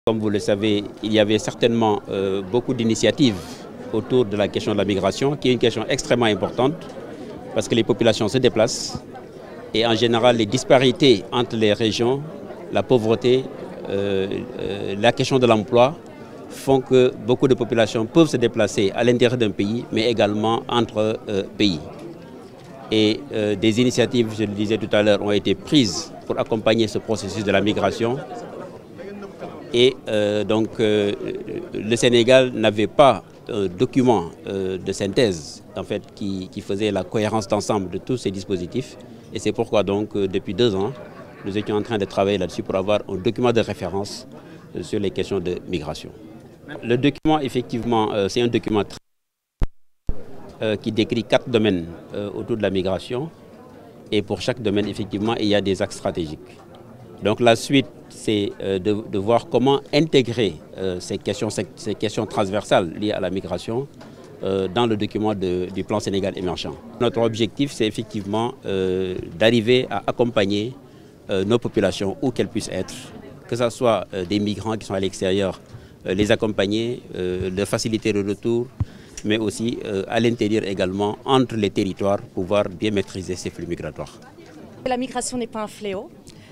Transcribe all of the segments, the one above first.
Comme vous le savez, il y avait certainement beaucoup d'initiatives autour de la question de la migration, qui est une question extrêmement importante, parce que les populations se déplacent et en général les disparités entre les régions, la pauvreté, la question de l'emploi font que beaucoup de populations peuvent se déplacer à l'intérieur d'un pays, mais également entre pays. Et des initiatives, je le disais tout à l'heure, ont été prises pour accompagner ce processus de la migration. Et le Sénégal n'avait pas un document de synthèse en fait, qui faisait la cohérence d'ensemble de tous ces dispositifs. Et c'est pourquoi donc depuis 2 ans, nous étions en train de travailler là-dessus pour avoir un document de référence sur les questions de migration. Le document, effectivement, c'est un document qui décrit 4 domaines autour de la migration. Et pour chaque domaine, effectivement, il y a des axes stratégiques. Donc la suite, c'est de voir comment intégrer ces questions transversales liées à la migration dans le document du plan Sénégal émergent. Notre objectif, c'est effectivement d'arriver à accompagner nos populations où qu'elles puissent être, que ce soit des migrants qui sont à l'extérieur, les accompagner, de faciliter le retour, mais aussi à l'intérieur également, entre les territoires, pouvoir bien maîtriser ces flux migratoires. La migration n'est pas un fléau.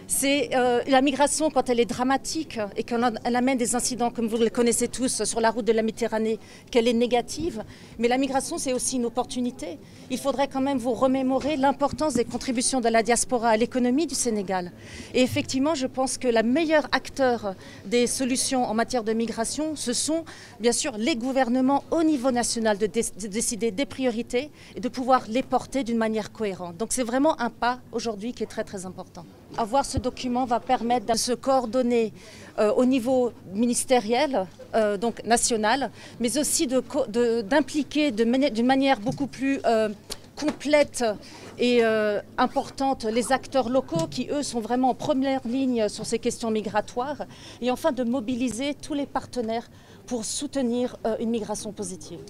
C'est la migration, quand elle est dramatique et qu'elle amène des incidents, comme vous le connaissez tous, sur la route de la Méditerranée, qu'elle est négative. Mais la migration, c'est aussi une opportunité. Il faudrait quand même vous remémorer l'importance des contributions de la diaspora à l'économie du Sénégal. Et effectivement, je pense que le meilleur acteur des solutions en matière de migration, ce sont bien sûr les gouvernements au niveau national de décider des priorités et de pouvoir les porter d'une manière cohérente. Donc c'est vraiment un pas aujourd'hui qui est très très important. Avoir ce document va permettre de se coordonner au niveau ministériel, donc national, mais aussi d'impliquer d'une manière beaucoup plus complète et importante les acteurs locaux qui, eux, sont vraiment en première ligne sur ces questions migratoires. Et enfin, de mobiliser tous les partenaires pour soutenir une migration positive.